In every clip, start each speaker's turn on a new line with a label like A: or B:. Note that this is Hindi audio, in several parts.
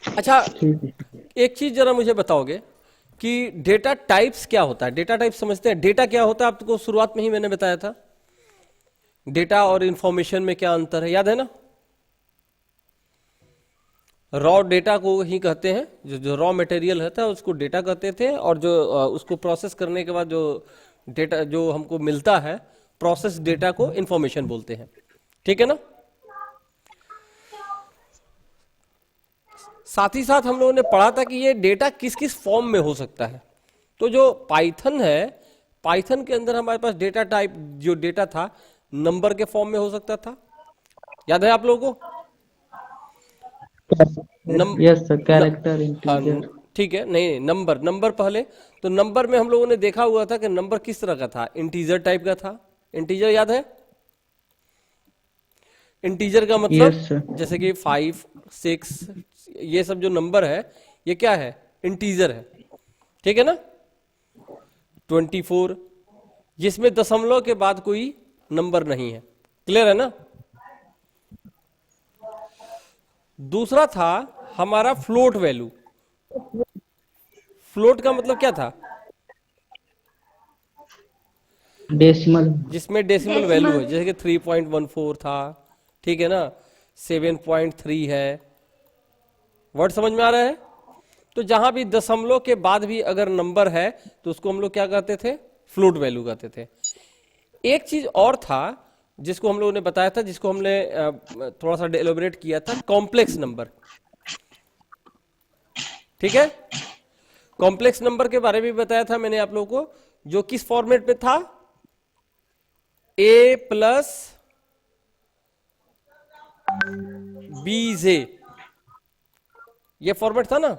A: अच्छा,
B: ठीक है।
A: एक चीज जरा मुझे बताओगे कि डेटा टाइप्स क्या होता है? डेटा टाइप समझते हैं? डेटा क्या होता है आपको शुरुआत में ही मैंने बताया था। डेटा और इंफॉर्मेशन में क्या अंतर है, याद है ना? रॉ डेटा को ही कहते हैं, जो जो रॉ मटेरियल होता है उसको डेटा कहते थे, और जो उसको प्रोसेस करने के बाद जो डेटा जो हमको मिलता है, प्रोसेस डेटा को इंफॉर्मेशन बोलते हैं। ठीक है ना? साथ ही साथ हम लोगों ने पढ़ा था कि ये डेटा किस किस फॉर्म में हो सकता है। तो जो पाइथन है, पाइथन के अंदर हमारे पास डेटा टाइप जो डेटा था, नंबर के फॉर्म में हो सकता था। याद है आप लोगों को? नम
B: यस सर,
A: न,
B: कैरेक्टर
A: हाँ,
B: इंटीजर।
A: ठीक है। नहीं नहीं, नंबर नंबर पहले। तो नंबर में हम लोगों ने देखा हुआ था कि नंबर किस तरह का था, इंटीजर टाइप का था। इंटीजर याद है? इंटीजर का
B: यस
A: मतलब
B: सर।
A: जैसे कि 5, 6, ये सब जो नंबर है, ये क्या है? इंटीजर है। ठीक है ना? 24, जिसमें दशमलव के बाद कोई नंबर नहीं है। क्लियर है ना? दूसरा था हमारा फ्लोट वैल्यू। फ्लोट का मतलब क्या था?
B: डेसिमल।
A: जिसमें डेसिमल वैल्यू है, जैसे कि 3.14 था। ठीक है ना? 7.3 है। वर्ड समझ में आ रहा है? तो जहां भी दशमलव के बाद भी अगर नंबर है, तो उसको हम लोग क्या कहते थे? फ्लोट वैल्यू कहते थे। एक चीज और था जिसको हम लोगों ने बताया था, जिसको हमने थोड़ा सा एलोबरेट किया था, कॉम्प्लेक्स नंबर। ठीक है? कॉम्प्लेक्स नंबर के बारे में भी बताया था मैंने आप लोगों को, जो किस फॉर्मेट में था? ए प्लस बी जे, ये फॉर्मेट था ना?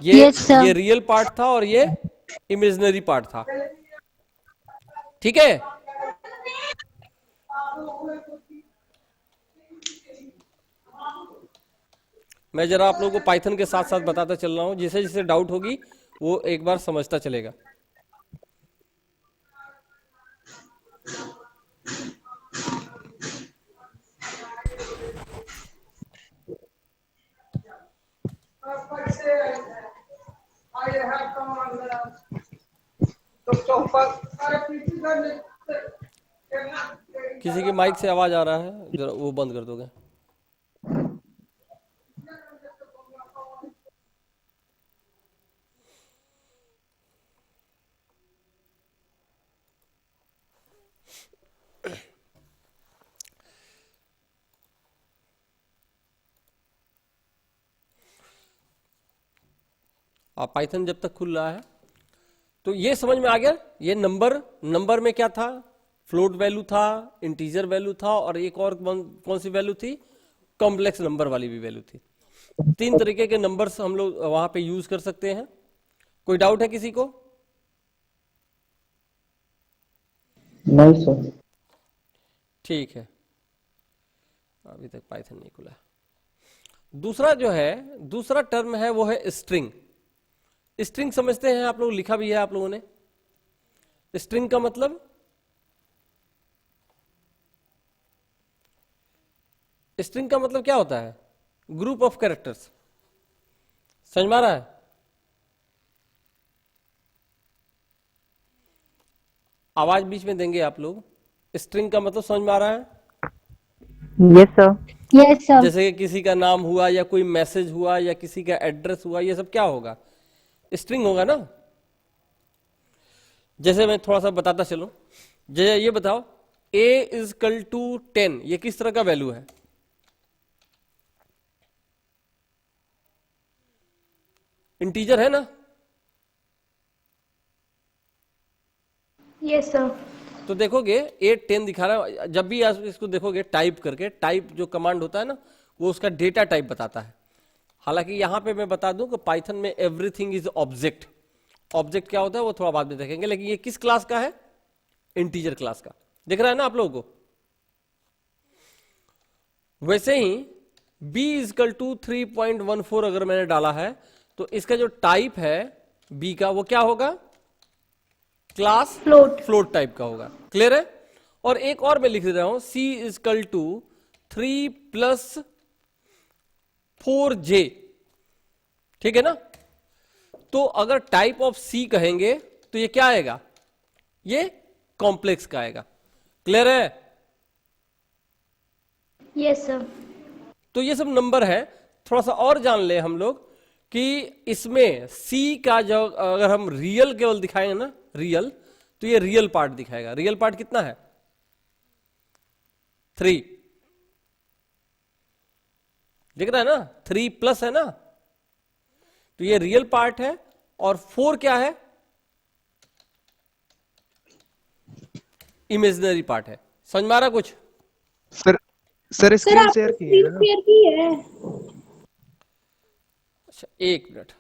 A: ये
C: यस सर।
A: ये रियल पार्ट था और ये इमेजिनरी पार्ट था। ठीक है? मैं जरा आप लोगों को पाइथन के साथ साथ बताता चल रहा हूं, जिसे जिसे डाउट होगी वो एक बार समझता चलेगा। किसी के माइक से आवाज आ रहा है, जरा वो बंद कर दोगे? आप पाइथन जब तक खुल रहा है, तो ये समझ में आ गया। ये नंबर, नंबर में क्या था? फ्लोट वैल्यू था, इंटीजर वैल्यू था, और एक और कौन सी वैल्यू थी? कॉम्प्लेक्स नंबर वाली भी वैल्यू थी। तीन तरीके के नंबर्स हम लोग वहां पे यूज कर सकते हैं। कोई डाउट है किसी को?
B: नहीं सर।
A: ठीक है, अभी तक पाइथन नहीं खुला। दूसरा जो है, दूसरा टर्म है वो है स्ट्रिंग। स्ट्रिंग समझते हैं आप लोग? लिखा भी है आप लोगों ने। स्ट्रिंग का मतलब, स्ट्रिंग का मतलब क्या होता है? Group of characters. समझ में आ रहा है? आवाज बीच में देंगे आप लोग। स्ट्रिंग का मतलब समझ में आ रहा है?
B: Yes sir.
C: Yes sir.
A: जैसे कि किसी का नाम हुआ, या कोई मैसेज हुआ, या किसी का एड्रेस हुआ, ये सब क्या होगा? स्ट्रिंग होगा ना? जैसे मैं थोड़ा सा बताता चलूं। जैसे ये बताओ, a इज कल टू 10, ये किस तरह का वैल्यू है? इंटीजर है ना?
C: Yes sir.
A: तो देखोगे 8, 10 दिखा रहा है। जब भी आप इसको देखोगे टाइप करके, टाइप जो कमांड होता है ना, वो उसका डेटा टाइप बताता है। हालांकि यहां पे मैं बता दूं कि पाइथन में एवरीथिंग इज ऑब्जेक्ट। ऑब्जेक्ट क्या होता है वो थोड़ा बाद में देखेंगे, लेकिन ये किस क्लास का है? इंटीजर क्लास का। दिख रहा है ना आप लोगों को? वैसे ही b इजकल टू 3.14 अगर मैंने डाला है, तो इसका जो टाइप है b का, वो क्या होगा? Class
C: float.
A: फ्लोट टाइप का होगा। क्लियर है? और एक और मैं लिख रहा हूं, c is equal to 3 plus 4J, ठीक है ना। तो अगर टाइप ऑफ सी कहेंगे तो ये क्या आएगा, ये कॉम्प्लेक्स का आएगा। क्लियर है?
C: Yes sir.
A: तो ये सब नंबर है। थोड़ा सा और जान ले हम लोग कि इसमें सी का जो अगर हम रियल केवल दिखाएंगे ना, रियल, तो ये रियल पार्ट दिखाएगा। रियल पार्ट कितना है, 3, दिख रहा है ना, 3 प्लस है ना, तो ये रियल पार्ट है। और 4 क्या है, इमेजिनरी पार्ट है। समझ में आ रहा कुछ?
D: सर
C: सर
D: स्क्रीन
C: आपने
D: शेयर की
C: स्क्रीन
D: है ना?
C: शेयर की है?
A: अच्छा, एक मिनट।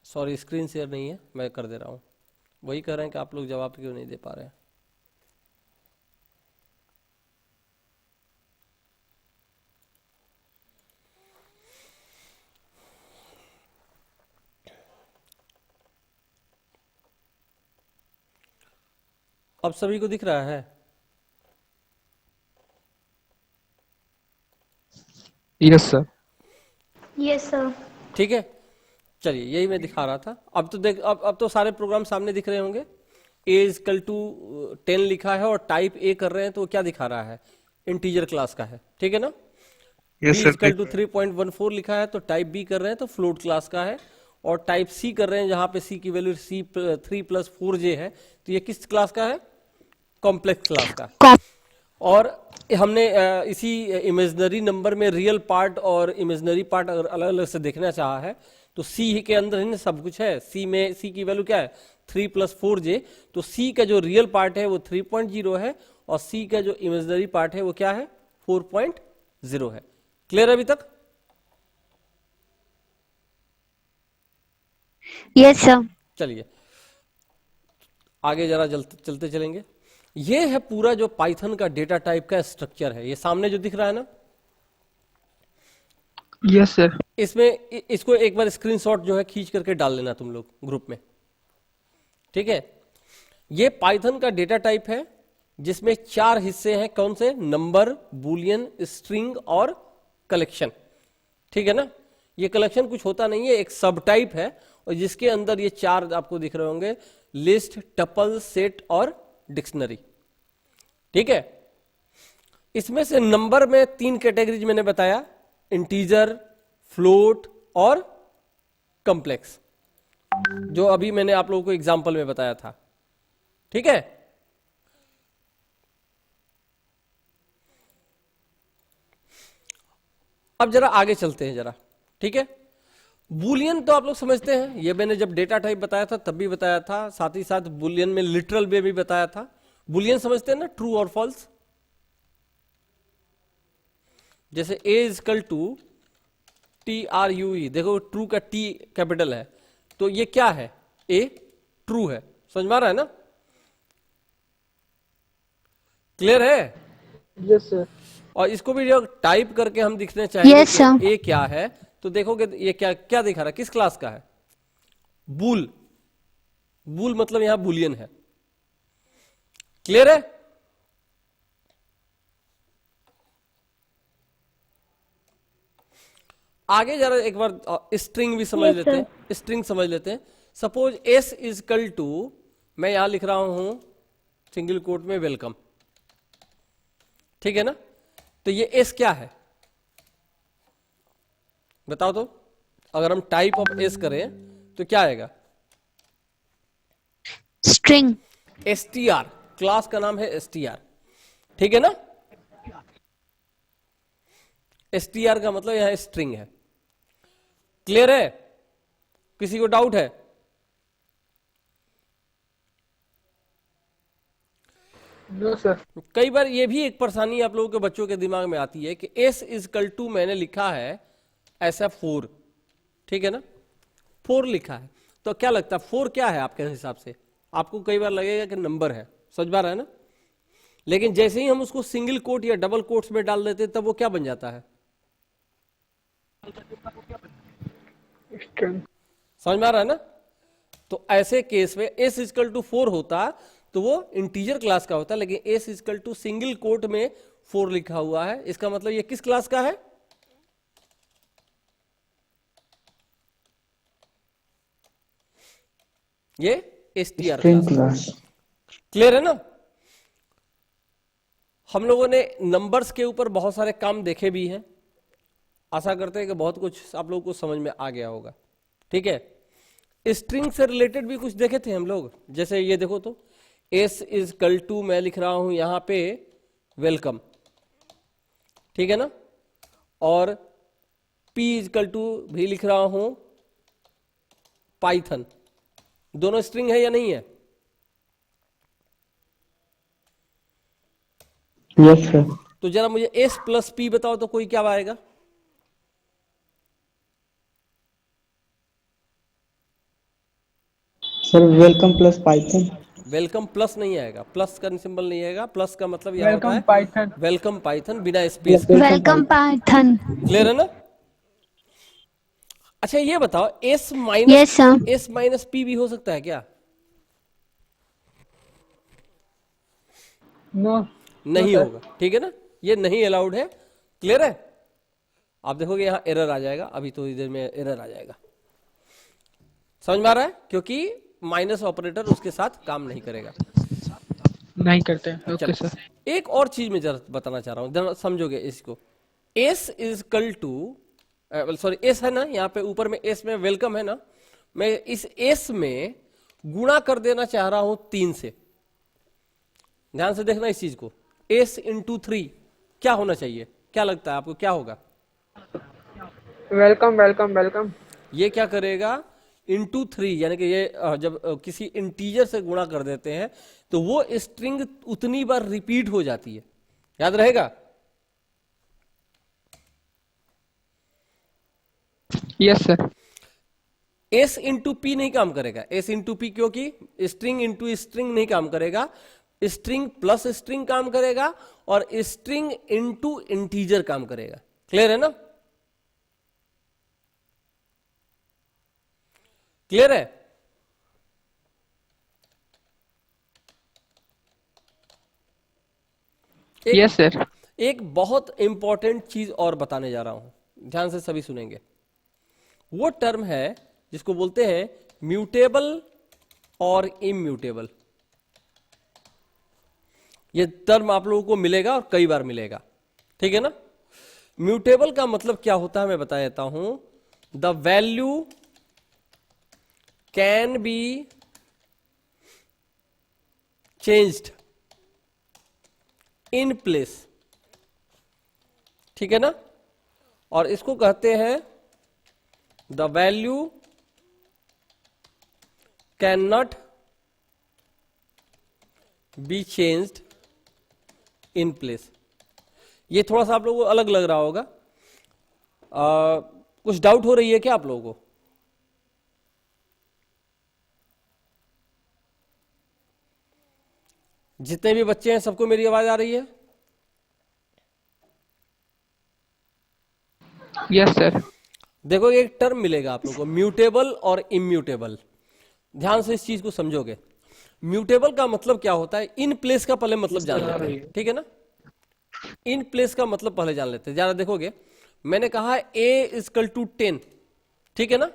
A: सॉरी, स्क्रीन शेयर नहीं है, मैं कर दे रहा हूं। वही कह रहे हैं कि आप लोग जवाब क्यों नहीं दे पा रहे हैं। अब सभी को दिख रहा है?
D: Yes sir.
C: Yes sir.
A: ठीक है, चलिए यही मैं दिखा रहा था। अब तो देख, अब तो सारे प्रोग्राम सामने दिख रहे होंगे। ए इजकल टू 10 लिखा है और टाइप ए कर रहे हैं, तो क्या दिखा रहा है, इंटीजर क्लास का है, ठीक है ना। B
D: yes sir.
A: Is equal to 3.14 लिखा है तो टाइप बी कर रहे हैं, तो फ्लोट क्लास का है। और टाइप सी कर रहे हैं जहां पे सी की वैल्यू सी 3+4J है, तो ये किस क्लास का है, कॉम्प्लेक्स क्लास का। और हमने इसी इमेजिनरी नंबर में रियल पार्ट और इमेजिनरी पार्ट अगर अलग अलग से देखना चाहा है तो सी के अंदर ही सब कुछ है। सी में सी की वैल्यू क्या है, 3+4J। तो सी का जो रियल पार्ट है वो 3.0 है और सी का जो इमेजिनरी पार्ट है वो क्या है, 4.0 है। क्लियर है अभी तक?
C: Yes sir.
A: चलिए आगे जरा चलते चलेंगे। ये है पूरा जो पाइथन का डेटा टाइप का स्ट्रक्चर है, ये सामने जो दिख रहा है ना,
D: यस सर।
A: इसमें इसको एक बार स्क्रीनशॉट जो है खींच करके डाल लेना तुम लोग ग्रुप में, ठीक है। ये पाइथन का डेटा टाइप है जिसमें 4 हिस्से हैं। कौन से, नंबर, बुलियन, स्ट्रिंग और कलेक्शन, ठीक है ना। ये कलेक्शन कुछ होता नहीं है, एक सब टाइप है और जिसके अंदर ये 4 आपको दिख रहे होंगे, लिस्ट, टपल, सेट और डिक्शनरी, ठीक है। इसमें से नंबर में 3 कैटेगरीज मैंने बताया, इंटीजर, फ्लोट और कॉम्प्लेक्स, जो अभी मैंने आप लोगों को एग्जांपल में बताया था, ठीक है। अब जरा आगे चलते हैं जरा, ठीक है। बुलियन तो आप लोग समझते हैं, ये मैंने जब डेटा टाइप बताया था तब भी बताया था, साथ ही साथ बुलियन में लिटरल में भी बताया था। बुलियन समझते हैं ना, ट्रू और फॉल्स। जैसे a इजकल टू TRUE, देखो ट्रू का T कैपिटल है, तो ये क्या है, a ट्रू है। समझ में आ रहा है ना, क्लियर है?
D: Yes sir.
A: और इसको भी जो टाइप करके हम दिखने चाहेंगे
C: Yes, sir.
A: कि a क्या है, तो देखोगे ये क्या क्या दिखा रहा है, किस क्लास का है, बूल। बूल मतलब यहां बुलियन है। क्लियर है? आगे जरा एक बार स्ट्रिंग भी समझ
C: Yes,
A: लेते हैं, स्ट्रिंग समझ लेते हैं। सपोज s इजकल टू, मैं यहां लिख रहा हूं सिंगल कोट में वेलकम, ठीक है ना। तो ये s क्या है, बताओ तो। अगर हम टाइप ऑफ s करें तो क्या आएगा,
C: स्ट्रिंग।
A: str, क्लास का नाम है str, ठीक है ना। str का मतलब यहां स्ट्रिंग है। क्लियर है? किसी को डाउट है?
D: No sir.
A: कई बार ये भी एक परेशानी आप लोगों के बच्चों के दिमाग में आती है कि s इजकल टू मैंने लिखा है ऐसा 4, ठीक है ना, 4 लिखा है, तो क्या लगता है 4 क्या है आपके हिसाब से? आपको कई बार लगेगा कि नंबर है, समझ में आ रहा है ना। लेकिन जैसे ही हम उसको सिंगल कोट या डबल कोट्स में डाल देते हैं तब वो क्या बन जाता है?
D: स्ट्रिंग।
A: समझ में आ रहा है ना? तो ऐसे केस में s इजकल टू 4 होता तो वो इंटीजर क्लास का होता, लेकिन s is equal to single quote में 4 लिखा हुआ है, इसका मतलब ये किस क्लास का है? ये str
B: string
A: class.
B: Class.
A: Clear है ना? हम लोगों ने नंबर्स के ऊपर बहुत सारे काम देखे भी हैं, आशा करते हैं कि बहुत कुछ आप लोगों को समझ में आ गया होगा। ठीक है, स्ट्रिंग से रिलेटेड भी कुछ देखे थे हम लोग, जैसे ये देखो तो s इजकल टू मैं लिख रहा हूं यहां पे वेलकम, ठीक है ना, और p इजकल टू भी लिख रहा हूं पाइथन। दोनों स्ट्रिंग है या नहीं है?
B: Yes sir.
A: तो जरा मुझे s प्लस p बताओ तो कोई क्या आएगा?
B: Sir welcome plus Python.
A: Welcome plus नहीं आएगा, प्लस का सिंबल नहीं आएगा, प्लस का मतलब यह होता
D: वेलकम
A: है
D: पाइथन।
A: वेलकम पाइथन बिना स्पेस के।
C: Welcome Python.
A: क्लियर है ना? अच्छा ये बताओ s
C: yes sir.
A: Minus p भी हो सकता है क्या?
D: नो।
A: नहीं होगा, ठीक है ना, ये नहीं अलाउड है। क्लियर है? आप देखोगे यहां एरर आ जाएगा, अभी तो इधर में एरर आ जाएगा। समझ में आ रहा है? क्योंकि माइनस ऑपरेटर उसके साथ काम नहीं करेगा।
D: नहीं करते। ओके
A: चलो,
D: सर।
A: एक और चीज मैं जरा बताना चाह रहा हूं, जरा समझोगे इसको। s is equal to, sorry s है ना, यहाँ पे ऊपर में s में वेलकम है ना, मैं इस s में गुणा कर देना चाह रहा हूं 3 से। ध्यान से देखना इस चीज को, s इंटू 3 क्या होना चाहिए? क्या लगता है आपको क्या होगा?
D: Welcome welcome welcome.
A: ये क्या करेगा? इंटू 3, यानी कि ये जब किसी इंटीजर से गुणा कर देते हैं तो वो स्ट्रिंग उतनी बार रिपीट हो जाती है। याद रहेगा?
D: Yes sir.
A: s into P नहीं काम करेगा, s इंटू पी, क्योंकि स्ट्रिंग इंटू स्ट्रिंग नहीं काम करेगा, स्ट्रिंग प्लस स्ट्रिंग काम करेगा और स्ट्रिंग इंटू इंटीजर काम करेगा। क्लियर है ना? क्लियर है?
D: Yes sir.
A: एक बहुत इंपॉर्टेंट चीज और बताने जा रहा हूं, ध्यान से सभी सुनेंगे। वो टर्म है जिसको बोलते हैं म्यूटेबल और इम्यूटेबल। ये टर्म आप लोगों को मिलेगा और कई बार मिलेगा, ठीक है ना? म्यूटेबल का मतलब क्या होता है मैं बता देता हूं। The value can be changed in place, ठीक है ना? और इसको कहते हैं the value can not be changed in place. ये थोड़ा सा आप लोगों को अलग लग रहा होगा, कुछ डाउट हो रही है क्या आप लोगों को? जितने भी बच्चे हैं सबको मेरी आवाज आ रही है?
D: Yes sir.
A: देखो एक टर्म मिलेगा आप लोगों को, म्यूटेबल और इम्यूटेबल। ध्यान से इस चीज को समझोगे। म्यूटेबल का मतलब क्या होता है, इन प्लेस का पहले मतलब जान लेते हैं, ठीक है ना? इन प्लेस का मतलब पहले जान लेते हैं। जरा देखोगे, मैंने कहा a इजकल टू 10, ठीक है ना?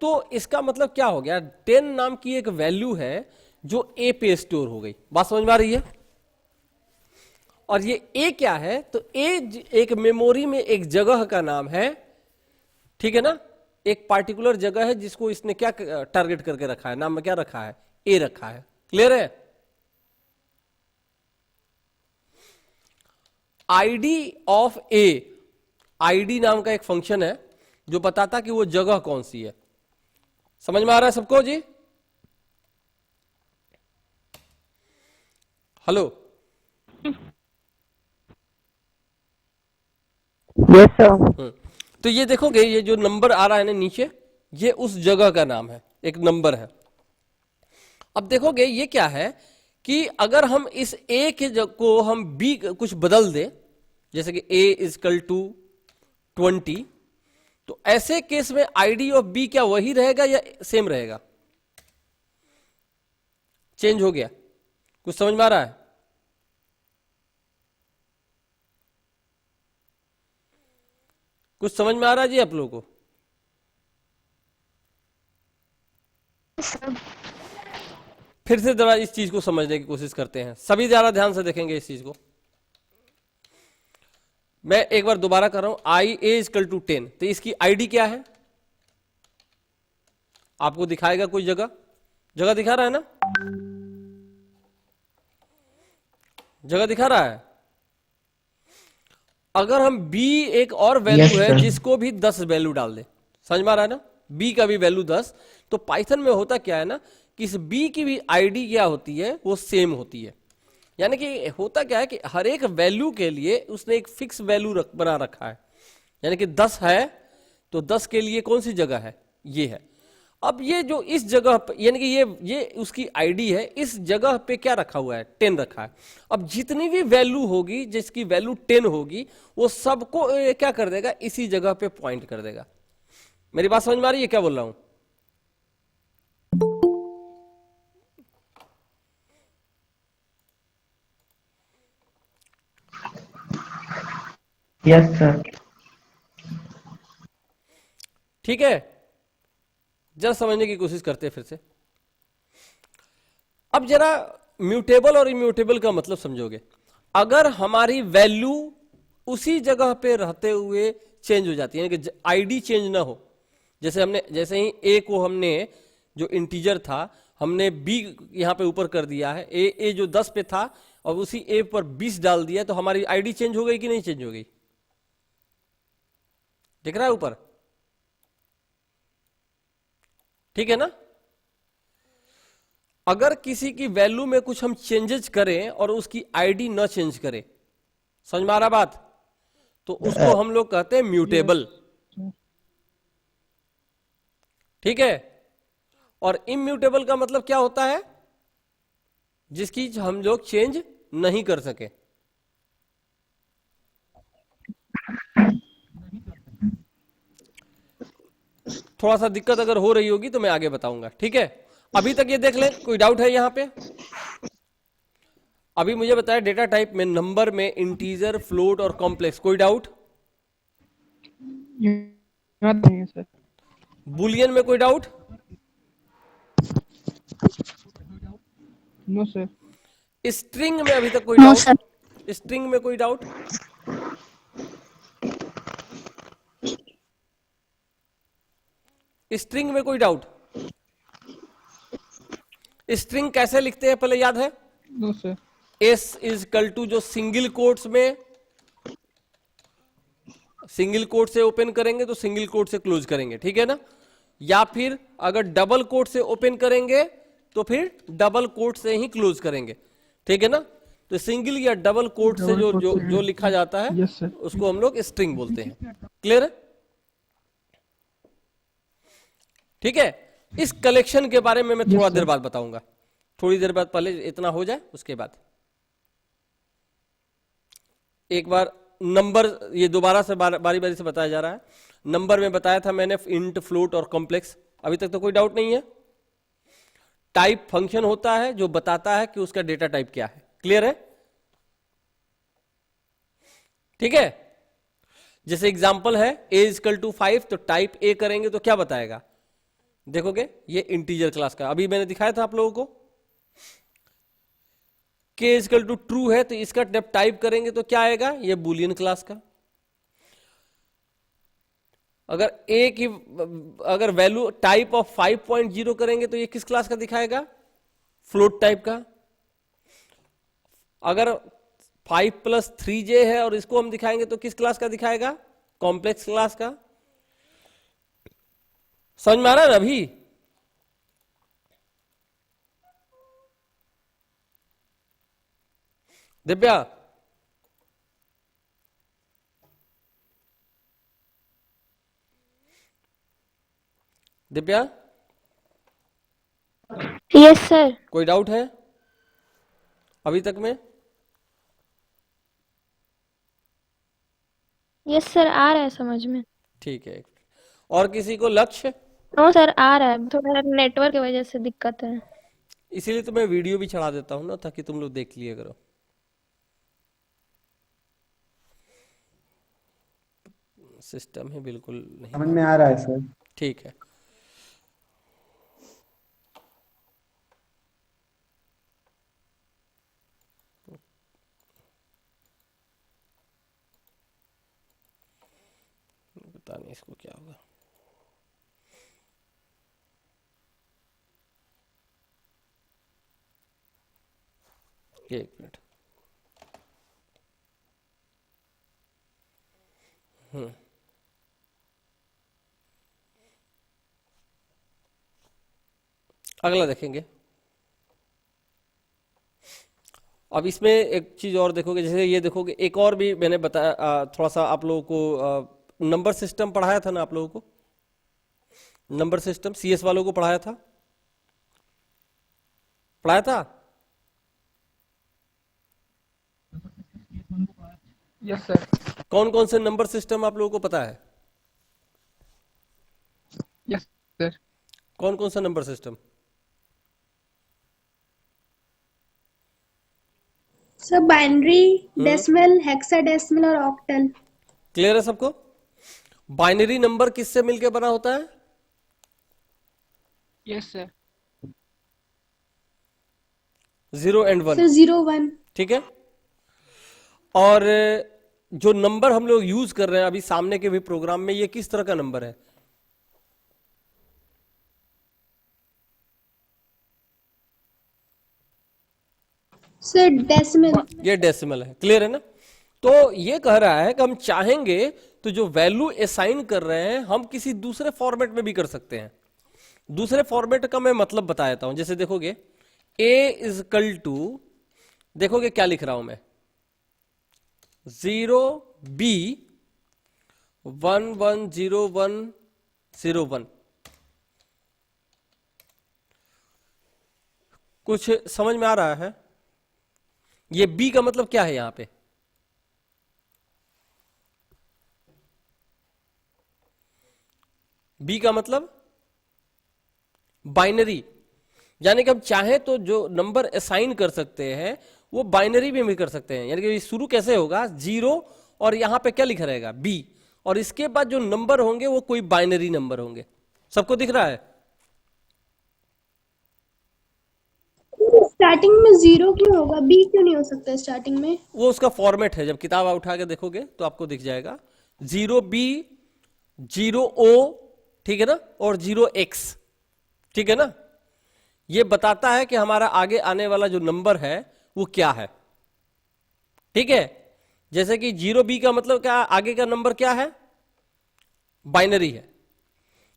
A: तो इसका मतलब क्या हो गया? 10 नाम की एक वैल्यू है जो a पे स्टोर हो गई। बात समझ में आ रही है? और ये a क्या है? तो a एक मेमोरी में एक जगह का नाम है, ठीक है ना? एक पार्टिकुलर जगह है जिसको इसने क्या टारगेट करके रखा है, नाम में क्या रखा है? a रखा है। क्लियर है? आईडी ऑफ a, आईडी नाम का एक फंक्शन है जो बताता कि वो जगह कौन सी है। समझ में आ रहा है सबको जी? हेलो?
B: Yes sir.
A: तो ये देखोगे, ये जो नंबर आ रहा है ना नीचे, ये उस जगह का नाम है, एक नंबर है। अब देखोगे ये क्या है, कि अगर हम इस a के को हम b कुछ बदल दें, जैसे कि a इजकल टू 20, तो ऐसे केस में आईडी ऑफ बी क्या वही रहेगा या सेम रहेगा? चेंज हो गया? कुछ समझ में आ रहा है? कुछ समझ में आ रहा है जी आप लोगों को? फिर से जरा इस चीज को समझने की कोशिश करते हैं, सभी जरा ध्यान से देखेंगे इस चीज को। मैं एक बार दोबारा कर रहा हूं, आई ए इजकल टू 10, तो इसकी आईडी क्या है? आपको दिखाएगा कोई जगह? जगह दिखा रहा है ना? जगह दिखा रहा है? अगर हम b एक और वैल्यू
B: Yes,
A: है
B: sir.
A: जिसको भी 10 वैल्यू डाल दे, समझ में आ रहा है ना? b का भी वैल्यू 10, तो पाइथन में होता क्या है ना कि इस b की भी आईडी क्या होती है, वो सेम होती है। यानी कि होता क्या है कि हर एक वैल्यू के लिए उसने एक फिक्स वैल्यू बना रखा है। यानी कि 10 है तो 10 के लिए कौन सी जगह है? ये है। अब ये जो इस जगह पे, यानी कि ये उसकी आईडी है, इस जगह पे क्या रखा हुआ है? 10 रखा है। अब जितनी भी वैल्यू होगी, जिसकी वैल्यू 10 होगी, वो सबको ये क्या कर देगा? इसी जगह पे पॉइंट कर देगा। मेरी बात समझ में आ रही है क्या बोल रहा हूं?
B: Yes, sir.
A: ठीक है, जरा समझने की कोशिश करते हैं फिर से। अब जरा म्यूटेबल और इम्यूटेबल का मतलब समझोगे। अगर हमारी वैल्यू उसी जगह पे रहते हुए चेंज हो जाती है, यानी कि आईडी चेंज ना हो, जैसे ही ए को हमने जो इंटीजर था हमने बी यहां पे ऊपर कर दिया है, ए जो 10 पे था और उसी ए पर 20 डाल दिया, तो हमारी आईडी चेंज हो गई कि नहीं चेंज हो गई? दिख रहा है ऊपर? ठीक है ना? अगर किसी की वैल्यू में कुछ हम चेंजेस करें और उसकी आईडी ना चेंज करें, समझ में आ रहा बात? तो उसको हम लोग कहते हैं म्यूटेबल। ठीक है? और इम्यूटेबल का मतलब क्या होता है? जिसकी हम लोग चेंज नहीं कर सके। थोड़ा सा दिक्कत अगर हो रही होगी तो मैं आगे बताऊंगा। ठीक है, अभी तक ये देख लें, कोई डाउट है यहां पे? अभी मुझे बताया डेटा टाइप में, नंबर में, इंटीजर, फ्लोट और कॉम्प्लेक्स, कोई डाउट?
D: याद नहीं है सर।
A: बुलियन में कोई डाउट?
D: No sir.
A: स्ट्रिंग में अभी तक कोई
C: नो
A: डाउट?
C: सर।
A: स्ट्रिंग में कोई डाउट? स्ट्रिंग में कोई डाउट? स्ट्रिंग कैसे लिखते हैं पहले याद है?
D: No sir.
A: S is equal to, जो सिंगल कोट्स में, सिंगल कोट से ओपन करेंगे तो सिंगल कोट से क्लोज करेंगे, ठीक है ना? या फिर अगर डबल कोट से ओपन करेंगे तो फिर डबल कोट से ही क्लोज करेंगे, ठीक है ना? तो सिंगल या डबल कोट से जो लिखा जाता है,
D: यस सर।
A: उसको हम लोग स्ट्रिंग बोलते हैं। क्लियर है? ठीक है, इस कलेक्शन के बारे में मैं थोड़ा देर बाद बताऊंगा, थोड़ी देर बाद, पहले इतना हो जाए उसके बाद। एक बार नंबर, ये दोबारा से बारी बारी से बताया जा रहा है। नंबर में बताया था मैंने इंट, फ्लोट और कॉम्प्लेक्स, अभी तक तो कोई डाउट नहीं है। टाइप फंक्शन होता है जो बताता है कि उसका डेटा टाइप क्या है। क्लियर है? ठीक है, जैसे एग्जांपल है a इजकल टू 5, तो टाइप ए करेंगे तो क्या बताएगा? देखोगे ये इंटीजर क्लास का, अभी मैंने दिखाया था आप लोगों को। k इजकल टू ट्रू है तो इसका जब टाइप करेंगे तो क्या आएगा? ये बुलियन क्लास का। अगर a की अगर वैल्यू टाइप ऑफ 5.0 करेंगे तो ये किस क्लास का दिखाएगा? फ्लोट टाइप का। अगर 5 + 3j है और इसको हम दिखाएंगे तो किस क्लास का दिखाएगा? कॉम्प्लेक्स क्लास का। समझ में आ रहा है ना अभी? Divya, Divya
C: yes sir.
A: कोई डाउट है? अभी तक में?
E: यस सर, आ रहा है समझ में।
A: ठीक है, और किसी को लक्ष्य?
E: नो सर, आ रहा है, थोड़ा नेटवर्क की वजह से दिक्कत है।
A: इसीलिए तो मैं वीडियो भी चढ़ा देता हूँ ना, ताकि तुम लोग देख लिया करो। सिस्टम ही बिल्कुल नहीं
B: समझ में आ रहा है सर।
A: ठीक है। पता नहीं इसको क्या होगा। एक मिनट। अगला देखेंगे। अब इसमें एक चीज और देखोगे, जैसे ये देखोगे, एक और भी मैंने बताया, थोड़ा सा आप लोगों को नंबर सिस्टम पढ़ाया था ना आप लोगों को, नंबर सिस्टम सीएस वालों को पढ़ाया था, पढ़ाया था?
D: Yes sir.
A: कौन कौन से नंबर सिस्टम आप लोगों को पता है?
D: Yes sir.
A: कौन कौन सा number system?
F: Sir binary, decimal, hexadecimal और ऑक्टल।
A: क्लियर है सबको? बाइनरी नंबर किससे मिलकर बना होता है?
D: Yes sir.
A: 0 and 1।
F: सर 0 1।
A: ठीक है। और जो नंबर हम लोग यूज कर रहे हैं अभी सामने के भी प्रोग्राम में, ये किस तरह का नंबर है?
F: Sir decimal.
A: ये डेसिमल है। क्लियर है ना? तो ये कह रहा है कि हम चाहेंगे तो जो वैल्यू असाइन कर रहे हैं हम किसी दूसरे फॉर्मेट में भी कर सकते हैं। दूसरे फॉर्मेट का मैं मतलब बता देता हूं। जैसे देखोगे a इज इक्वल टू, देखोगे क्या लिख रहा हूं मैं, 0 b 1 1 0 1 0 1। कुछ समझ में आ रहा है? ये b का मतलब क्या है यहां पे? b का मतलब बाइनरी, यानी कि हम चाहें तो जो नंबर असाइन कर सकते हैं वो बाइनरी में भी कर सकते हैं। यानी कि शुरू कैसे होगा, 0 और यहां पे क्या लिखा रहेगा, b, और इसके बाद जो नंबर होंगे वो कोई बाइनरी नंबर होंगे। सबको दिख रहा है?
F: स्टार्टिंग में 0 क्यों होगा, बी क्यों नहीं हो सकता स्टार्टिंग में?
A: वो उसका फॉर्मेट है, जब किताब आप उठा के देखोगे तो आपको दिख जाएगा। 0b 0o, ठीक है ना, और 0x, ठीक है ना। ये बताता है कि हमारा आगे आने वाला जो नंबर है वो क्या है। ठीक है। जैसे कि 0b का मतलब क्या, आगे का नंबर क्या है, बाइनरी है,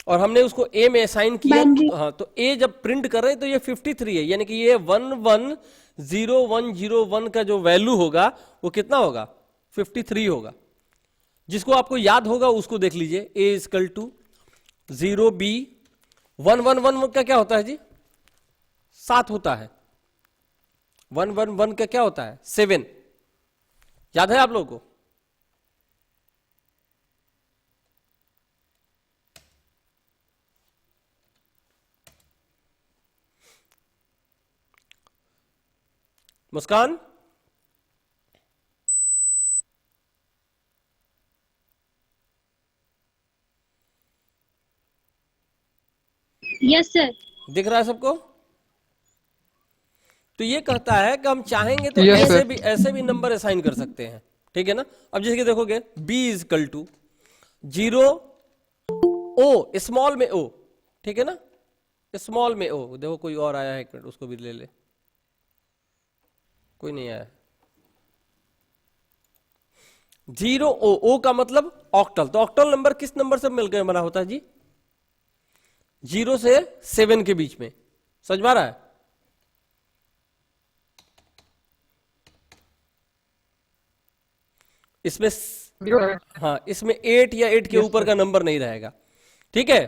A: और हमने उसको a में असाइन किया। हाँ, तो a जब प्रिंट कर रहे हैं तो ये 53 है, यानी कि ये 110101 का जो वैल्यू होगा वो कितना होगा, 53 होगा। जिसको आपको याद होगा उसको देख लीजिए। a इक्वल टू 0b 111 का क्या होता है जी, 7 होता है। 111 का क्या होता है, 7। याद है आप लोगों को? मुस्कान,
C: यस सर।
A: दिख रहा है सबको? तो ये कहता है कि हम चाहेंगे तो
D: Yes,
A: ऐसे
D: sir.
A: ऐसे भी नंबर असाइन कर सकते हैं। ठीक है ना। अब जैसे कि देखोगे b is equal to 0 o, small में o, ठीक है ना, स्मॉल में o। देखो कोई और आया है, एक मिनट उसको भी ले ले। कोई नहीं आया। 0o, o का मतलब ऑक्टल। तो ऑक्टल नंबर किस नंबर से मिलकर बना होता है जी, 0 से 7 के बीच में। समझ में आ रहा है? इसमें हाँ, इसमें 8 या 8 के ऊपर का नंबर नहीं रहेगा। ठीक है।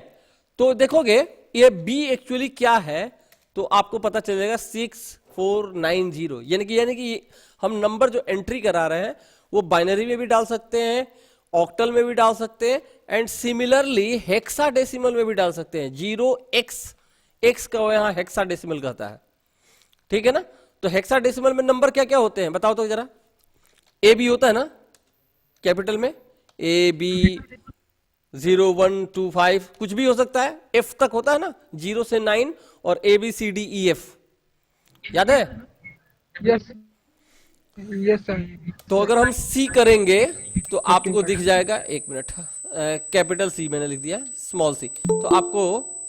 A: तो देखोगे ये b एक्चुअली क्या है, तो आपको पता चलेगा 6 490, यानी कि हम नंबर जो एंट्री करा रहे हैं वो बाइनरी में भी डाल सकते हैं, ऑक्टल में भी डाल सकते हैं, एंड सिमिलरली हेक्साडेसिमल में भी डाल सकते हैं। 0x का यहां हेक्साडेसिमल कहता है, ठीक है ना। तो हेक्साडेसिमल में नंबर क्या क्या होते हैं बताओ तो जरा। ए बी होता है ना कैपिटल में, ए बी 0 1 2 5 कुछ भी हो सकता है, एफ तक होता है ना 0 से 9, और A B C D E F, याद है।
D: Yes. Yes, sir.
A: तो अगर हम सी करेंगे तो आपको दिख जाएगा, एक मिनट, कैपिटल सी मैंने लिख दिया, स्मॉल सी, तो आपको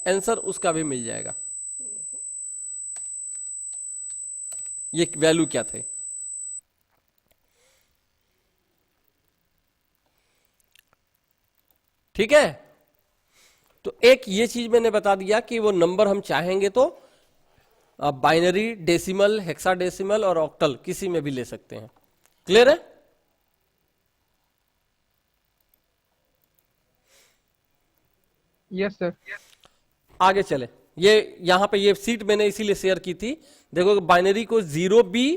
A: आंसर उसका भी मिल जाएगा। ये वैल्यू क्या थे, ठीक है। तो एक ये चीज मैंने बता दिया कि वो नंबर हम चाहेंगे तो बाइनरी, डेसिमल, हेक्साडेसिमल और ऑक्टल किसी में भी ले सकते हैं। क्लियर है।
D: Yes, sir.
A: आगे चले, ये यहां पे ये सीट मैंने इसीलिए शेयर की थी। देखो बाइनरी को 0B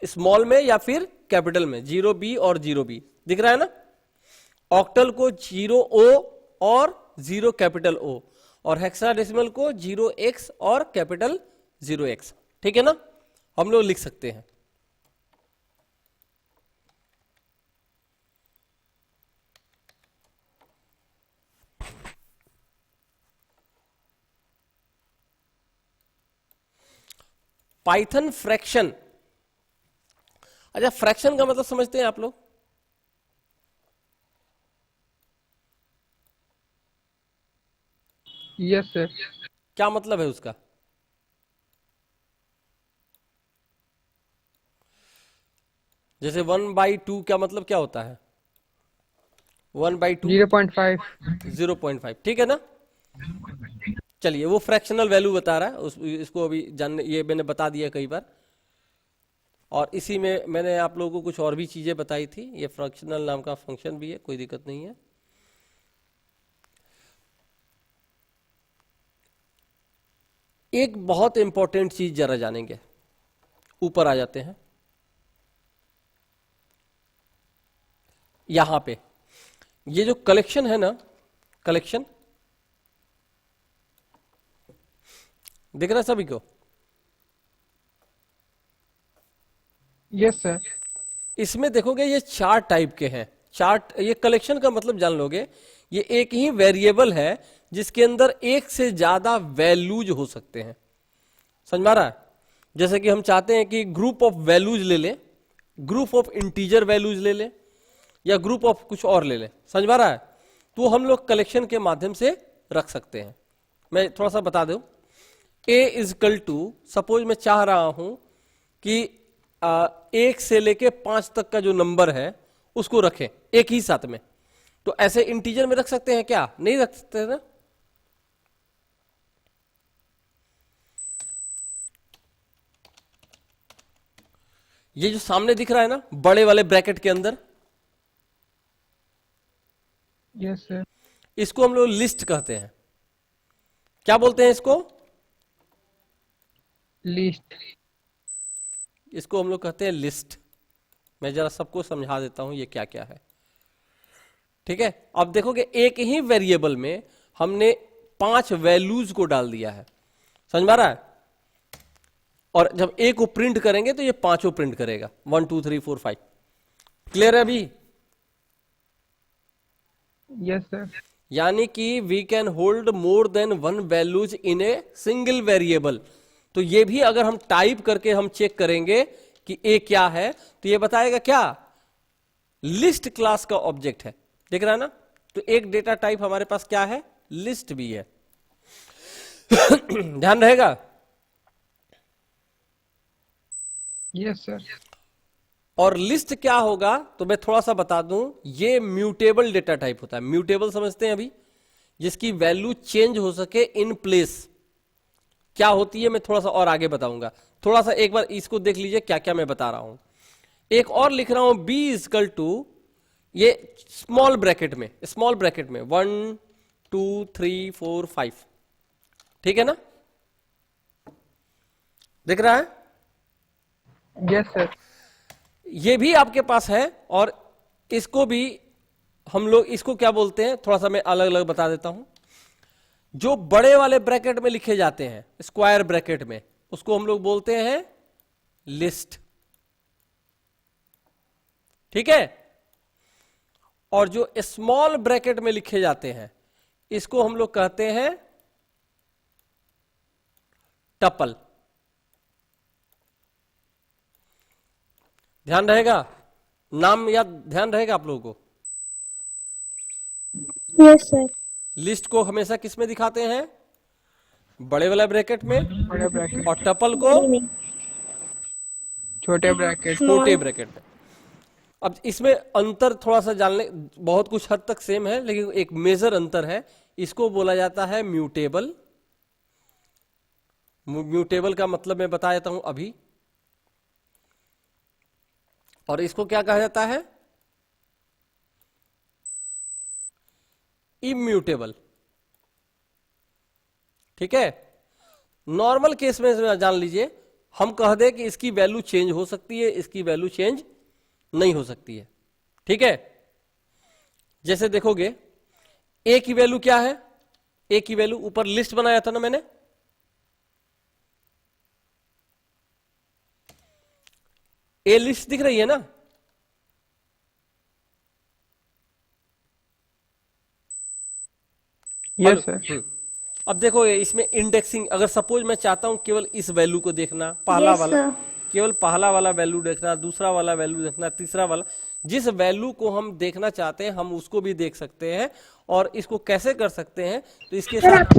A: स्मॉल में या फिर कैपिटल में, 0B और 0B दिख रहा है ना। ऑक्टल को 0O और 0 कैपिटल O, और हेक्साडेसिमल को 0X और कैपिटल 0X, ठीक है ना। हम लोग लिख सकते हैं। पाइथन फ्रैक्शन, अच्छा फ्रैक्शन का मतलब समझते हैं आप लोग।
D: Yes, sir.
A: क्या मतलब है उसका, जैसे 1/2 क्या मतलब क्या होता है, 1/2
D: 0.5.
A: 0.5, ठीक है ना। चलिए वो फ्रैक्शनल वैल्यू बता रहा है, इसको अभी जानने, ये मैंने बता दिया कई बार, और इसी में मैंने आप लोगों को कुछ और भी चीजें बताई थी। ये फ्रैक्शनल नाम का फंक्शन भी है, कोई दिक्कत नहीं है। एक बहुत इंपॉर्टेंट चीज जरा जानेंगे, ऊपर आ जाते हैं। यहां पे ये जो कलेक्शन है ना, कलेक्शन दिख रहा है सभी को।
D: Yes, sir.
A: इसमें देखोगे ये 4 टाइप के हैं। चार्ट, ये कलेक्शन का मतलब जान लोगे, ये एक ही वेरिएबल है जिसके अंदर एक से ज्यादा वैल्यूज हो सकते हैं। समझ में आ रहा है। जैसे कि हम चाहते हैं कि ग्रुप ऑफ वैल्यूज ले लें, ग्रुप ऑफ इंटीजर वैल्यूज ले लें, या ग्रुप ऑफ कुछ और ले लें। समझ में आ रहा है। तो हम लोग कलेक्शन के माध्यम से रख सकते हैं। मैं थोड़ा सा बता दूं, a इजकल टू, सपोज मैं चाह रहा हूं कि 1 से लेके 5 तक का जो नंबर है उसको रखें एक ही साथ में, तो ऐसे इंटीजर में रख सकते हैं क्या, नहीं रख सकते ना। ये जो सामने दिख रहा है ना बड़े वाले ब्रैकेट के अंदर,
D: Yes, sir.
A: इसको हम लोग लिस्ट कहते हैं। क्या बोलते हैं इसको,
D: List.
A: इसको हम लोग कहते हैं लिस्ट। मैं जरा सबको समझा देता हूं ये क्या क्या है, ठीक है। अब देखोगे एक ही वेरिएबल में हमने 5 वैल्यूज को डाल दिया है। समझ में आ रहा है। और जब ए को प्रिंट करेंगे तो ये 5 प्रिंट करेगा, 1 2 3 4 5। क्लियर है अभी।
D: Yes, sir.
A: यानी कि we can hold more than 1 values in a single variable. तो ये भी अगर हम टाइप करके हम चेक करेंगे कि ए क्या है, तो ये बताएगा क्या, लिस्ट क्लास का ऑब्जेक्ट है। देख रहा है ना। तो एक डेटा टाइप हमारे पास क्या है, लिस्ट भी है। ध्यान रहेगा।
D: Yes, sir.
A: और लिस्ट क्या होगा तो मैं थोड़ा सा बता दूं, ये म्यूटेबल डेटा टाइप होता है। म्यूटेबल समझते हैं अभी, जिसकी वैल्यू चेंज हो सके इन प्लेस। क्या होती है मैं थोड़ा सा और आगे बताऊंगा। थोड़ा सा एक बार इसको देख लीजिए क्या क्या मैं बता रहा हूं। एक और लिख रहा हूं, b इजकल टू, ये स्मॉल ब्रैकेट में, स्मॉल ब्रैकेट में 1 2 3 4 5, ठीक है ना। दिख रहा है।
D: Yes, sir.
A: ये भी आपके पास है, और इसको भी हम लोग इसको क्या बोलते हैं, थोड़ा सा मैं अलग अलग बता देता हूं। जो बड़े वाले ब्रैकेट में लिखे जाते हैं, स्क्वायर ब्रैकेट में, उसको हम लोग बोलते हैं लिस्ट, ठीक है। और जो स्मॉल ब्रैकेट में लिखे जाते हैं, इसको हम लोग कहते हैं टपल। ध्यान रहेगा, नाम याद ध्यान रहेगा आप लोगों को।
E: Yes sir.
A: लिस्ट को हमेशा किस में दिखाते हैं, बड़े वाला ब्रैकेट में,
D: बड़े ब्रैकेट,
A: और टपल को
D: छोटे ब्रैकेट,
A: छोटे ब्रैकेट में। अब इसमें अंतर थोड़ा सा जानने, बहुत कुछ हद तक सेम है, लेकिन एक मेजर अंतर है। इसको बोला जाता है म्यूटेबल। म्यूटेबल का मतलब मैं बता देता हूं अभी। और इसको क्या कहा जाता है, इम्यूटेबल, ठीक है। नॉर्मल केस में जान लीजिए, हम कह दें कि इसकी वैल्यू चेंज हो सकती है, इसकी वैल्यू चेंज नहीं हो सकती है, ठीक है। जैसे देखोगे, ए की वैल्यू क्या है, ए की वैल्यू ऊपर लिस्ट बनाया था ना मैंने, ए लिस्ट दिख रही है ना।
D: Yes sir.
A: अब देखो इसमें इंडेक्सिंग, अगर सपोज मैं चाहता हूं केवल इस वैल्यू को देखना, पहला वाला, केवल पहला वाला वैल्यू देखना, दूसरा वाला वैल्यू देखना, तीसरा वाला, जिस वैल्यू को हम देखना चाहते हैं हम उसको भी देख सकते हैं। और इसको कैसे कर सकते हैं, तो इसके साथ,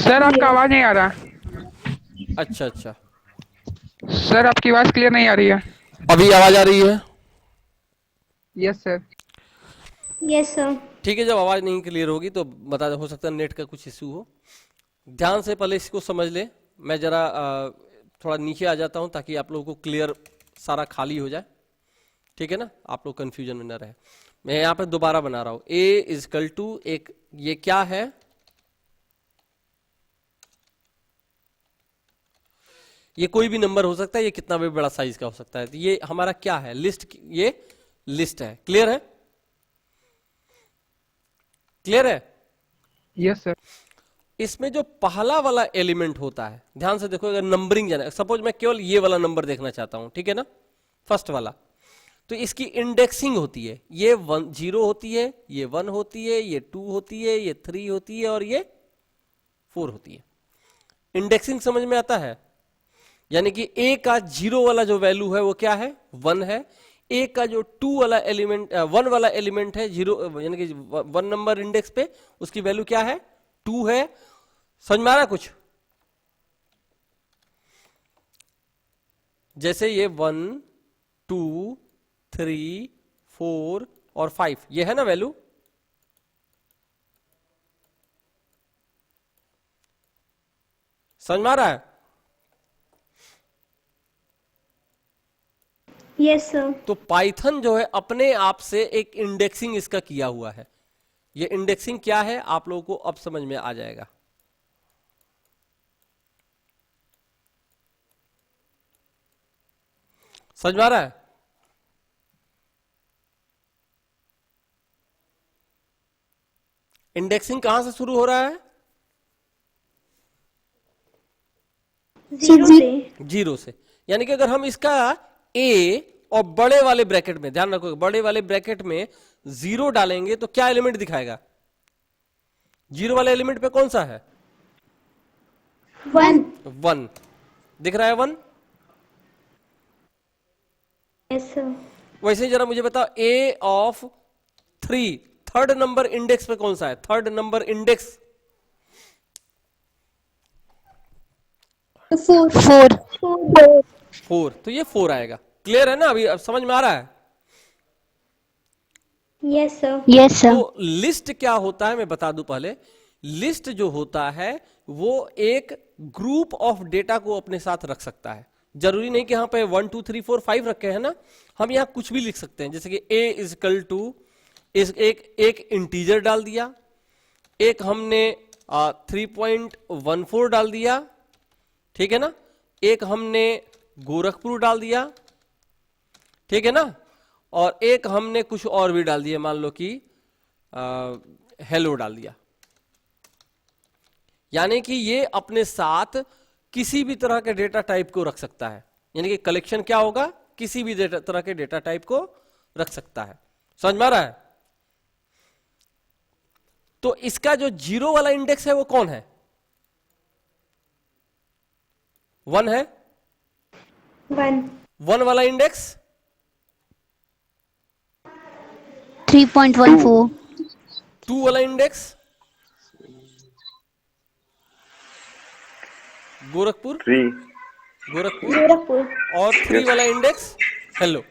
D: सर आपका आवाज नहीं आ रहा।
A: अच्छा अच्छा,
D: सर आपकी आवाज क्लियर नहीं आ रही है।
A: अभी आवाज आ रही है?
D: Yes sir.
E: Yes sir.
A: ठीक है, जब आवाज नहीं क्लियर होगी तो बता, हो सकता है नेट का कुछ इश्यू हो। ध्यान से पहले इसको समझ ले। मैं जरा थोड़ा नीचे आ जाता हूं ताकि आप लोगों को क्लियर सारा खाली हो जाए, ठीक है ना, आप लोग कंफ्यूजन में ना रहे। मैं यहां पे दोबारा बना रहा हूं, ए इजकल टू एक, ये क्या है, ये कोई भी नंबर हो सकता है, ये कितना भी बड़ा साइज का हो सकता है। तो ये हमारा क्या है, लिस्ट, ये लिस्ट है। क्लियर है? क्लियर है?
D: Yes sir.
A: इसमें जो पहला वाला एलिमेंट होता है, ध्यान से देखो, अगर नंबरिंग जाना, सपोज मैं केवल ये वाला नंबर देखना चाहता हूं, ठीक है ना, फर्स्ट वाला, तो इसकी इंडेक्सिंग होती है। ये 0 होती है, ये 1 होती है, ये 2 होती है, ये 3 होती है, और ये 4 होती है। इंडेक्सिंग समझ में आता है? यानी कि ए का 0 वाला जो वैल्यू है वो क्या है, 1 है। ए का जो 2 वाला एलिमेंट, 1 वाला एलिमेंट है, 0 यानी कि 1 नंबर इंडेक्स पे, उसकी वैल्यू क्या है, 2 है। समझ में आ रहा कुछ? जैसे ये 1, 2, 3, 4 और 5, ये है ना वैल्यू। समझ में आ रहा है?
E: Yes sir.
A: तो पाइथन जो है अपने आप से एक इंडेक्सिंग इसका किया हुआ है। ये इंडेक्सिंग क्या है आप लोगों को अब समझ में आ जाएगा। समझ में आ रहा है? इंडेक्सिंग कहां से शुरू हो रहा है,
E: 0 से।
A: 0 से। यानी कि अगर हम इसका ए और बड़े वाले ब्रैकेट में, ध्यान रखो, बड़े वाले ब्रैकेट में 0 डालेंगे तो क्या एलिमेंट दिखाएगा, 0 वाले एलिमेंट पे कौन सा है, 1 दिख रहा है, 1।
E: Yes sir.
A: वैसे ही जरा मुझे बताओ, ए ऑफ 3 थर्ड नंबर इंडेक्स पे कौन सा है, थर्ड नंबर इंडेक्स, 4, तो ये 4 आएगा। क्लियर है ना? अभी अब समझ में आ रहा है?
E: Yes sir. Yes sir.
A: तो लिस्ट क्या होता है मैं बता दूं पहले। लिस्ट जो होता है वो एक ग्रुप ऑफ डेटा को अपने साथ रख सकता है। जरूरी नहीं कि यहाँ पे 1 2 3 4 5 रखे हैं ना, हम यहाँ कुछ भी लिख सकते हैं। जैसे कि a इजकल टू एक इंटीजर डाल दिया, एक हमने 3.14 डाल दिया, ठीक है ना, एक हमने गोरखपुर डाल दिया, ठीक है ना, और एक हमने कुछ और भी डाल दिया, मान लो कि हेलो डाल दिया। यानी कि ये अपने साथ किसी भी तरह के डेटा टाइप को रख सकता है, यानी कि कलेक्शन क्या होगा, किसी भी तरह के डेटा टाइप को रख सकता है। समझ में आ रहा है? तो इसका जो जीरो वाला इंडेक्स है वो कौन है? 1 है। 1 वाला इंडेक्स
C: 3.14
A: 2 वाला इंडेक्स गोरखपुर और 3 वाला इंडेक्स हेलो।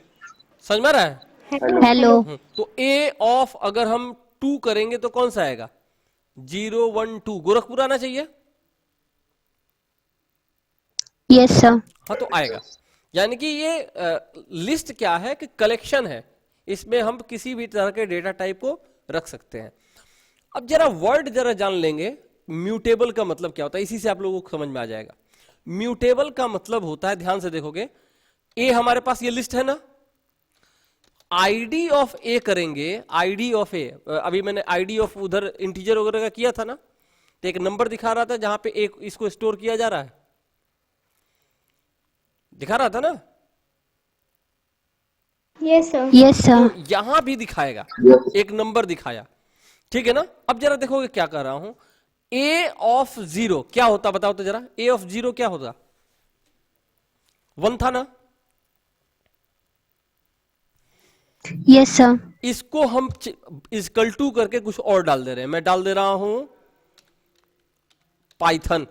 A: समझ में आ रहा है?
C: हेलो
A: तो ए ऑफ अगर हम 2 करेंगे तो कौन सा आएगा? 0 1 2 गोरखपुर आना चाहिए।
C: यस सर
A: हाँ तो आएगा। यानी कि ये लिस्ट क्या है कि कलेक्शन है, इसमें हम किसी भी तरह के डेटा टाइप को रख सकते हैं। अब जरा वर्ड जरा जान लेंगे, म्यूटेबल का मतलब क्या होता है, इसी से आप लोगों को समझ में आ जाएगा। म्यूटेबल का मतलब होता है, ध्यान से देखोगे, ए हमारे पास ये लिस्ट है ना, आईडी ऑफ ए करेंगे, आईडी ऑफ ए, अभी मैंने आईडी ऑफ उधर इंटीजर वगैरह का किया था ना, तो एक नंबर दिखा रहा था जहां पे एक इसको स्टोर किया जा रहा है, दिखा रहा था ना।
C: यस सर
A: तो यहां भी दिखाएगा, एक नंबर दिखाया, ठीक है ना। अब जरा देखोगे क्या कर रहा हूं, ए ऑफ 0 क्या होता बताओ तो जरा, ए ऑफ 0 क्या होता? 1 था ना।
C: यस सर
A: इसको हम इक्वल टू करके कुछ और डाल दे रहे हैं। मैं डाल दे रहा हूं पाइथन,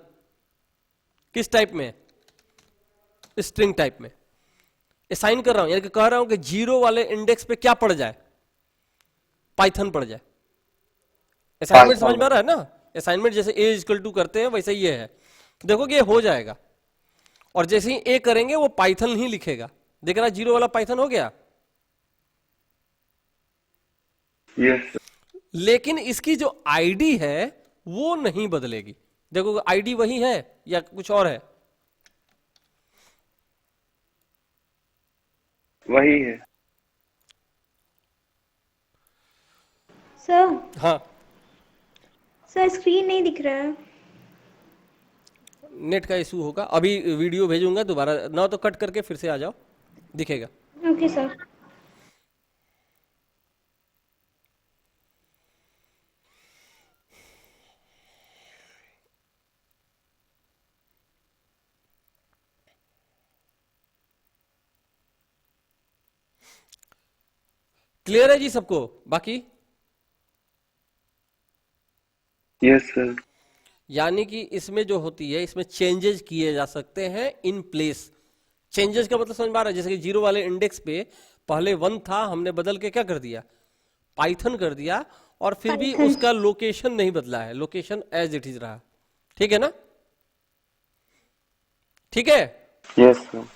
A: किस टाइप में? स्ट्रिंग टाइप में असाइन कर रहा हूं, यानी कि कह रहा हूं कि 0 वाले इंडेक्स पे क्या पड़ जाए? पाइथन पड़ जाए। असाइनमेंट समझ में आ रहा है ना? असाइनमेंट जैसे ए इक्वल टू करते हैं वैसे ये है, देखोगे ये हो जाएगा। और जैसे ही ए करेंगे वो पाइथन ही लिखेगा, देख रहा 0 वाला पाइथन हो गया।
G: Yes.
A: लेकिन इसकी जो आईडी है वो नहीं बदलेगी। देखो आईडी वही है या कुछ और है?
G: वही है।
H: सर
A: हाँ
H: सर स्क्रीन नहीं दिख रहा है।
A: नेट का इशू होगा, अभी वीडियो भेजूंगा दोबारा ना, तो कट करके फिर से आ जाओ, दिखेगा।
H: ओके सर
A: क्लियर है जी सबको? बाकी
G: यस सर।
A: यानी कि इसमें जो होती है, इसमें चेंजेस किए जा सकते हैं इन प्लेस। चेंजेस का मतलब समझ में आ रहा है? जैसे कि 0 वाले इंडेक्स पे पहले 1 था, हमने बदल के क्या कर दिया? पाइथन कर दिया, और फिर भी उसका लोकेशन नहीं बदला है, लोकेशन एज इट इज रहा। ठीक है ना? ठीक है,
G: यस सर।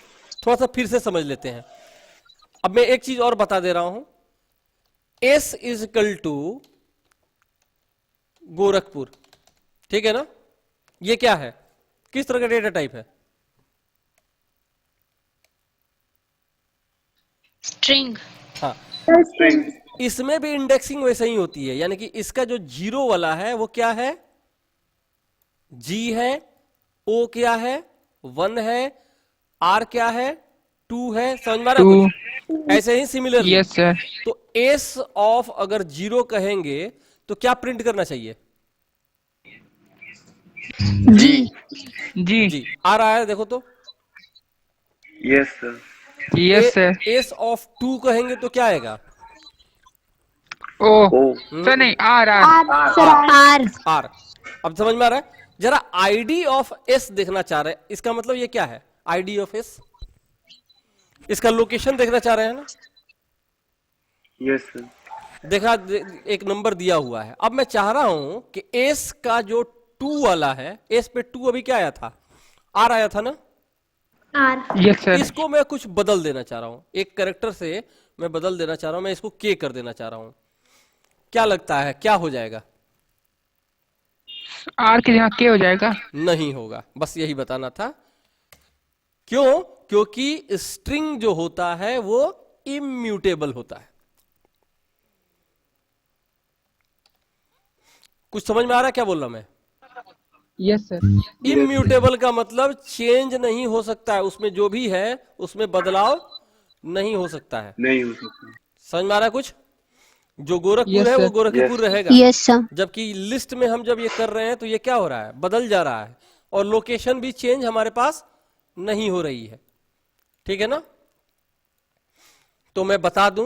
A: थोड़ा सा फिर से समझ लेते हैं। अब मैं एक चीज और बता दे रहा हूं, S is equal to Gorakhpur, ठीक है ना? ये क्या है, किस तरह का डेटा टाइप है?
C: स्ट्रिंग
A: हाँ, इसमें भी इंडेक्सिंग वैसे ही होती है, यानी कि इसका जो 0 वाला है वो क्या है? जी है, ओ क्या है? 1 है, आर क्या है? 2 है। समझ में आ रहा है कुछ? ऐसे ही सिमिलर।
D: Yes sir.
A: तो एस ऑफ अगर 0 कहेंगे तो क्या प्रिंट करना चाहिए?
C: जी
D: जी
A: जी आ रहा है, देखो तो।
G: Yes sir.
D: Yes sir.
A: S of 2 कहेंगे तो क्या आएगा?
D: ओ
G: ओ
D: सर नहीं आ रहा
C: आर
A: आर। अब समझ में आ रहा है? जरा आईडी ऑफ एस देखना चाह रहे हैं, इसका मतलब ये क्या है? आईडी ऑफ एस, इसका लोकेशन देखना चाह रहे हैं ना?
G: Yes sir.
A: देखा, एक नंबर दिया हुआ है। अब मैं चाह रहा हूं कि एस का जो 2 वाला है, एस पे 2 अभी क्या आया था? आर आया था ना?
H: R
D: yes sir.
A: इसको मैं कुछ बदल देना चाह रहा हूं, एक कैरेक्टर से मैं बदल देना चाह रहा हूं, मैं इसको के कर देना चाह रहा हूं। क्या लगता है क्या हो जाएगा?
D: आर के जगह के हो जाएगा।
A: नहीं होगा, बस यही बताना था। क्यों? क्योंकि स्ट्रिंग जो होता है वो इम्यूटेबल होता है। कुछ समझ में आ रहा है क्या बोल रहा मैं?
D: Yes sir.
A: इम्यूटेबल का मतलब चेंज नहीं हो सकता है, उसमें जो भी है उसमें बदलाव नहीं हो सकता है।
G: नहीं हो सकता।
A: समझ में आ रहा है कुछ? जो गोरखपुर
D: Yes,
A: है वो
D: sir.
A: गोरखपुर रहेगा।
C: Yes, sir.
A: जबकि लिस्ट में हम जब ये कर रहे हैं तो ये क्या हो रहा है, बदल जा रहा है, और लोकेशन भी चेंज हमारे पास नहीं हो रही है। ठीक है ना? तो मैं बता दूं,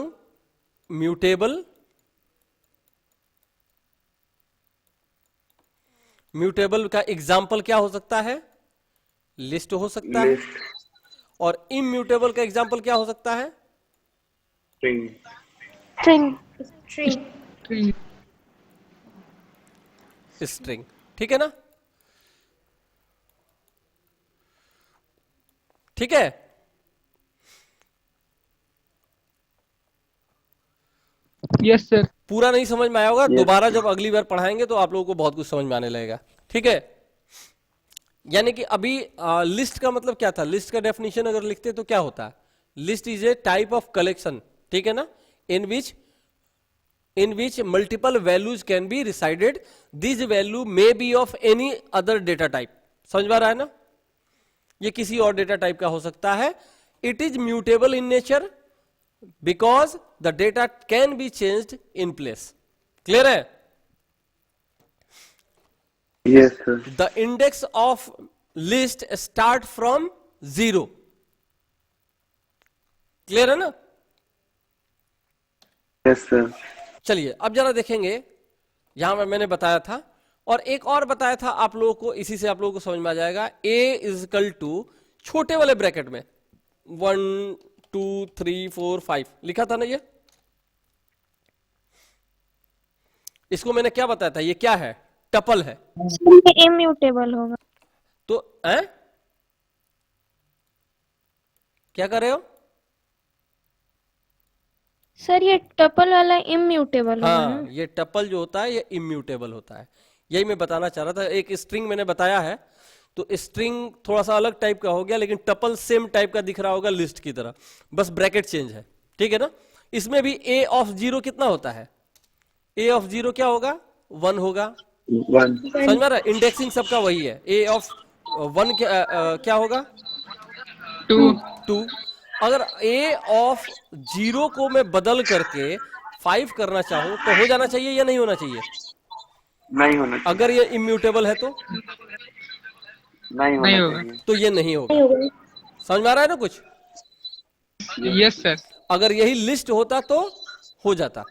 A: म्यूटेबल का एग्जाम्पल क्या हो सकता है? लिस्ट हो सकता है।
G: लिस्ट,
A: और इम्यूटेबल का एग्जाम्पल क्या हो सकता है?
G: String,
E: string.
H: स्ट्रिंग।
A: स्ट्रिंग। ठीक है ना? ठीक है।
D: Yes sir.
A: पूरा नहीं समझ में आया होगा, दोबारा जब अगली बार पढ़ाएंगे तो आप लोगों को बहुत कुछ समझ में आने लगेगा। ठीक है? यानी कि अभी लिस्ट का मतलब क्या था? लिस्ट का डेफिनेशन अगर लिखते तो क्या होता है? List is a type of collection, ठीक है ना, in which multiple values can be resided, this value may be of any other data type. समझ में आ रहा है ना? ये किसी और डेटा टाइप का हो सकता है। It is mutable in nature because the data can be changed in place. Clear है?
G: Yes sir,
A: The index of list start from 0. Clear है ना?
G: यस सर,
A: चलिए अब जरा देखेंगे, यहां मैंने बताया था और एक और बताया था आप लोगों को, इसी से आप लोगों को समझ में आ जाएगा। a इज इक्वल टू छोटे वाले ब्रैकेट में 1 2 3 4 5 लिखा था ना, ये इसको मैंने क्या बताया था? ये क्या है? टपल है।
E: ये इम्यूटेबल होगा।
A: तो क्या कर रहे हो?
E: सर ये टपल वाला इम्यूटेबल होगा
A: हाँ,
E: ना?
A: ये टपल जो होता है ये इम्यूटेबल होता है। यही मैं बताना चाह रहा था। एक स्ट्रिंग मैंने बताया है, तो स्ट्रिंग थोड़ा सा अलग टाइप का हो गया, लेकिन टपल सेम टाइप का दिख रहा होगा लिस्ट की तरह, बस ब्रैकेट चेंज है। ठीक है ना? इसमें भी a ऑफ 0 कितना होता है? a ऑफ 0 क्या होगा? 1 होगा।
G: 1,
A: समझ में आ रहा है? इंडेक्सिंग सबका वही है। a ऑफ 1 क्या होगा? 2। अगर a ऑफ 0 को मैं बदल करके 5 करना चाहूं तो हो जाना चाहिए या नहीं होना चाहिए?
G: नहीं होना चाहिए,
A: अगर ये इम्यूटेबल है तो
G: नहीं
D: नहीं
G: होना
D: होगा।
G: चाहिए।
A: तो ये नहीं होगा। समझ में आ रहा है ना कुछ?
D: Yes sir.
A: अगर यही लिस्ट होता तो हो जाता।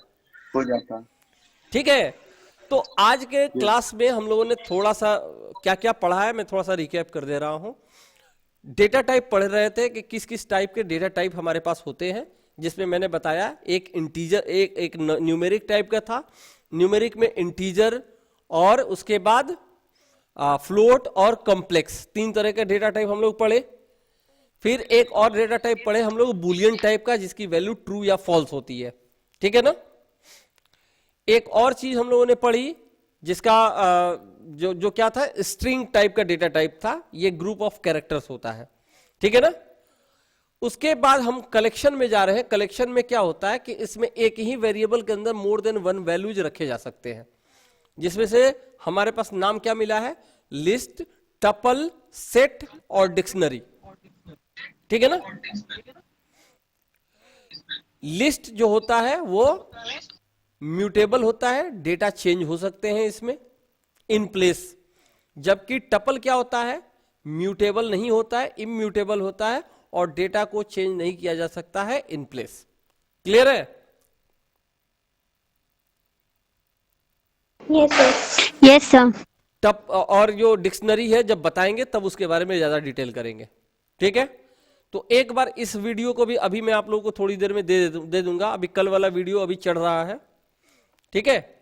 G: हो जाता।
A: ठीक है? तो आज के क्लास में हम लोगों ने थोड़ा सा क्या क्या पढ़ा है, मैं थोड़ा सा रिकैप कर दे रहा हूं। डेटा टाइप पढ़ रहे थे कि किस किस टाइप के डेटा टाइप हमारे पास होते हैं, जिसमें मैंने बताया एक इंटीजर, एक न्यूमेरिक टाइप का था। न्यूमेरिक में इंटीजर और उसके बाद फ्लोट और कॉम्प्लेक्स, 3 तरह के डेटा टाइप हम लोग पढ़े। फिर एक और डेटा टाइप पढ़े हम लोग बूलियन टाइप का, जिसकी वैल्यू ट्रू या फॉल्स होती है। ठीक है ना? एक और चीज हम लोगों ने पढ़ी जिसका जो क्या था, स्ट्रिंग टाइप का डेटा टाइप था। ये ग्रुप ऑफ कैरेक्टर्स होता है। ठीक है ना? उसके बाद हम कलेक्शन में जा रहे हैं। कलेक्शन में क्या होता है कि इसमें एक ही वेरिएबल के अंदर मोर देन 1 वैल्यूज रखे जा सकते हैं, जिसमें से हमारे पास नाम क्या मिला है? लिस्ट, टपल, सेट और डिक्शनरी। ठीक है ना? लिस्ट जो होता है वो म्यूटेबल होता है, डेटा चेंज हो सकते हैं इसमें इन प्लेस। जबकि टपल क्या होता है? म्यूटेबल नहीं होता है, इम्यूटेबल होता है और डेटा को चेंज नहीं किया जा सकता है इन प्लेस। क्लियर है?
H: Yes sir.
C: Yes, sir.
A: टप और जो डिक्शनरी है जब बताएंगे तब उसके बारे में ज्यादा डिटेल करेंगे। ठीक है? तो एक बार इस वीडियो को भी अभी मैं आप लोगों को थोड़ी देर में दे दूंगा। अभी कल वाला वीडियो अभी चढ़ रहा है। ठीक है?